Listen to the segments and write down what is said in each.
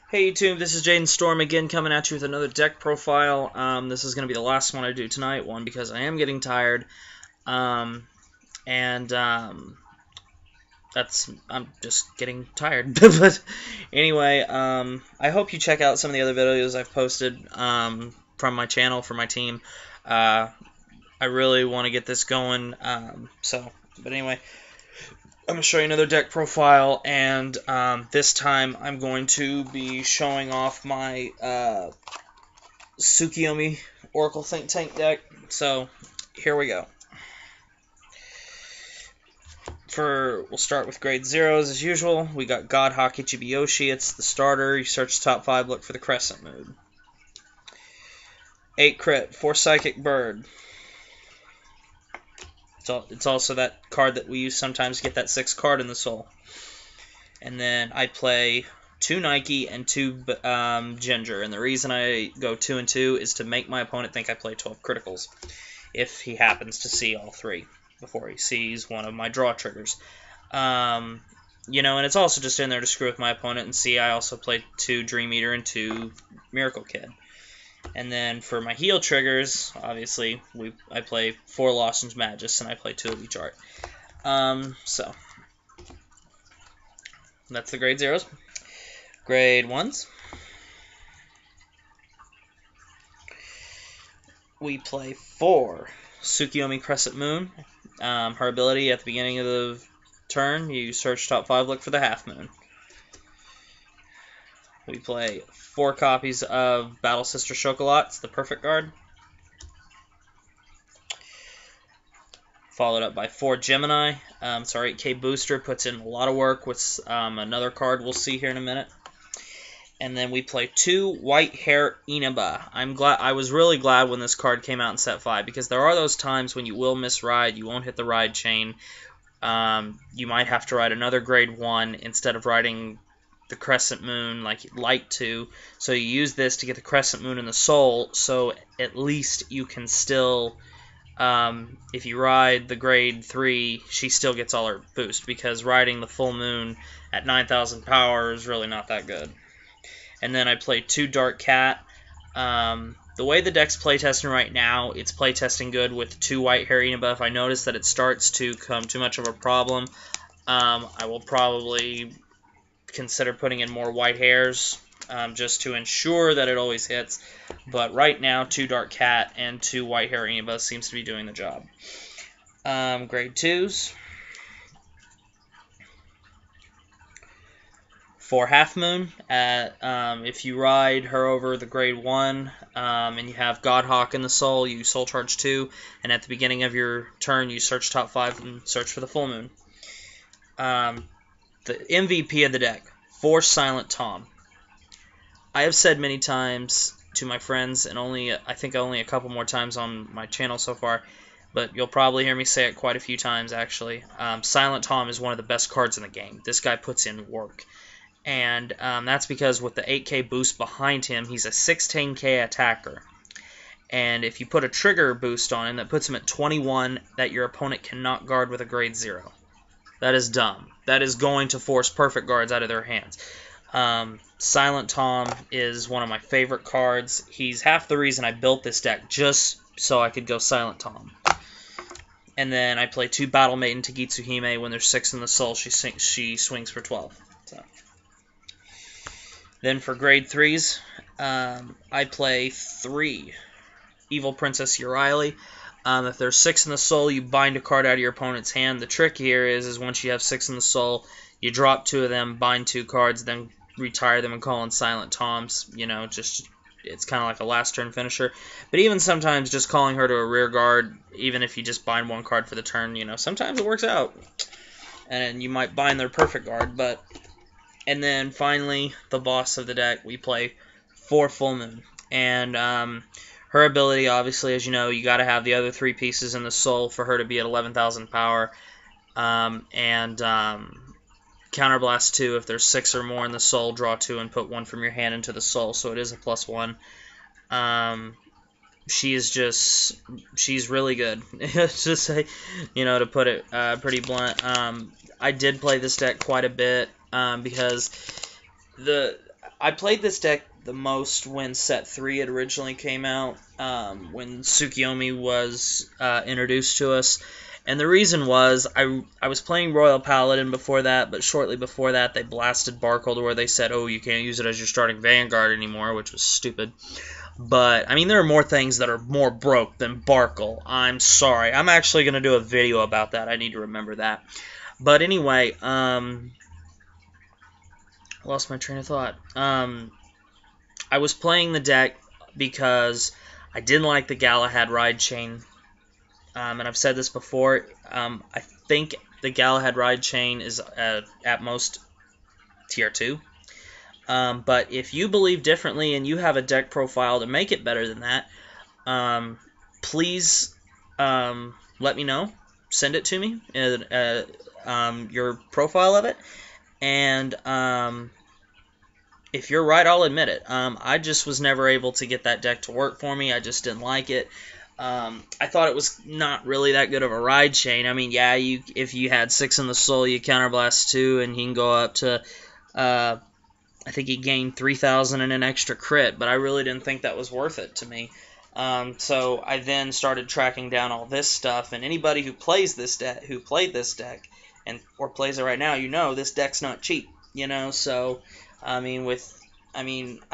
Hey YouTube, this is Jaden Storm again coming at you with another deck profile. This is going to be the last one I do tonight, one because I am getting tired, and I'm just getting tired. But anyway, I hope you check out some of the other videos I've posted from my channel for my team. I really want to get this going, but anyway, I'm going to show you another deck profile, and this time I'm going to be showing off my Tsukuyomi Oracle Think Tank deck. So, here we go. We'll start with grade 0s as usual. We got God Haki Chibiyoshi, it's the starter. You search the top 5, look for the Crescent Moon. 8 crit, 4 Psychic Bird. It's also that card that we use sometimes to get that 6th card in the soul. And then I play 2 Nike and 2 Ginger. And the reason I go 2 and 2 is to make my opponent think I play 12 criticals, if he happens to see all 3 before he sees one of my draw triggers. And it's also just in there to screw with my opponent and see I also play 2 Dream Eater and 2 Miracle Kid. And then for my heal triggers, obviously, I play 4 Lawson's Magus, and I play 2 of each art. So, that's the grade 0s. Grade 1s. We play 4 Tsukuyomi Crescent Moon. Her ability, at the beginning of the turn, you search top 5, look for the Half Moon. We play 4 copies of Battle Sister Chocolat, it's the perfect guard. Followed up by 4 Gemini. It's our 8K booster, puts in a lot of work with another card we'll see here in a minute. And then we play 2 White Hair Inaba. I was really glad when this card came out in set 5, because there are those times when you will miss ride, you won't hit the ride chain. You might have to ride another grade 1 instead of riding the Crescent Moon like you'd like to, so you use this to get the Crescent Moon in the soul, so at least you can still, if you ride the grade 3, she still gets all her boost, because riding the full moon at 9,000 power is really not that good. And then I play 2 Dark Cat. The way the deck's playtesting right now, it's playtesting good with 2 White Hair Inaba. If I notice that it starts to become too much of a problem, I will probably consider putting in more white hairs just to ensure that it always hits. But right now, 2 Dark Cat and 2 White Hair Inaba seems to be doing the job. Grade 2s. 4 Half Moon. If you ride her over the grade 1 and you have God Hawk in the soul, you soul charge 2, and at the beginning of your turn you search top 5 and search for the full moon. The MVP of the deck, 4 Silent Tom. I have said many times to my friends, and I think only a couple more times on my channel so far, but you'll probably hear me say it quite a few times actually. Silent Tom is one of the best cards in the game. This guy puts in work. And that's because with the 8K boost behind him, he's a 16K attacker. And if you put a trigger boost on him, that puts him at 21 that your opponent cannot guard with a grade 0. That is dumb. That is going to force perfect guards out of their hands. Silent Tom is one of my favorite cards. He's half the reason I built this deck, just so I could go Silent Tom. And then I play 2 Battle Maiden Tagitsu Hime. When there's 6 in the soul, she swings for 12. So. Then for grade 3s, I play 3 Evil Princess Uraili. If there's 6 in the soul, you bind a card out of your opponent's hand. The trick here is once you have 6 in the soul, you drop 2 of them, bind 2 cards, then retire them and call in Silent Toms. It's kind of like a last turn finisher. But even sometimes just calling her to a rear guard, even if you just bind 1 card for the turn, sometimes it works out. And you might bind their perfect guard, but... And then finally, the boss of the deck, we play 4 Full Moon. And her ability, obviously, as you know, you got to have the other 3 pieces in the soul for her to be at 11,000 power. Counterblast 2, if there's 6 or more in the soul, draw 2 and put 1 from your hand into the soul. So it is a +1. She's really good. Just say, to put it pretty blunt. I did play this deck quite a bit because I played this deck the most when Set 3 had originally came out, when Tsukuyomi was introduced to us. And the reason was, I was playing Royal Paladin before that, but shortly before that they blasted Barkle to where they said, oh, you can't use it as your starting Vanguard anymore, which was stupid. But, I mean, there are more things that are more broke than Barkle. I'm sorry. I'm actually going to do a video about that. I need to remember that. But anyway, lost my train of thought. I was playing the deck because I didn't like the Galahad Ride Chain. And I've said this before, I think the Galahad Ride Chain is at most Tier 2. But if you believe differently and you have a deck profile to make it better than that, please let me know. Send it to me, your profile of it. And if you're right, I'll admit it. I just was never able to get that deck to work for me. I just didn't like it. I thought it was not really that good of a ride chain. I mean, yeah, if you had 6 in the soul, you counterblast 2, and he can go up to, I think he gained 3,000 and an extra crit, but I really didn't think that was worth it to me. So I then started tracking down all this stuff, and anybody who plays this deck, who played this deck, or plays it right now, you know this deck's not cheap, you know. So I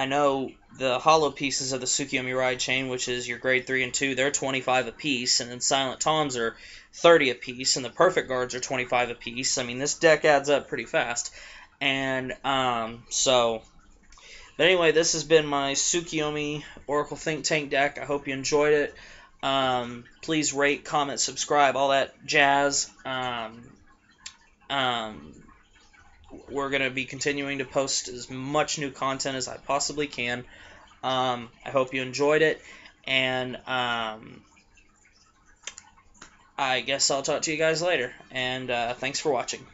know the hollow pieces of the Tsukuyomi Ride Chain, which is your grade 3 and 2, they're 25 apiece, and then Silent Toms are 30 apiece, and the Perfect Guards are 25 apiece. I mean, this deck adds up pretty fast. And, but anyway, this has been my Tsukuyomi Oracle Think Tank deck. I hope you enjoyed it. Please rate, comment, subscribe, all that jazz. We're going to be continuing to post as much new content as I possibly can. I hope you enjoyed it, and I guess I'll talk to you guys later, and thanks for watching.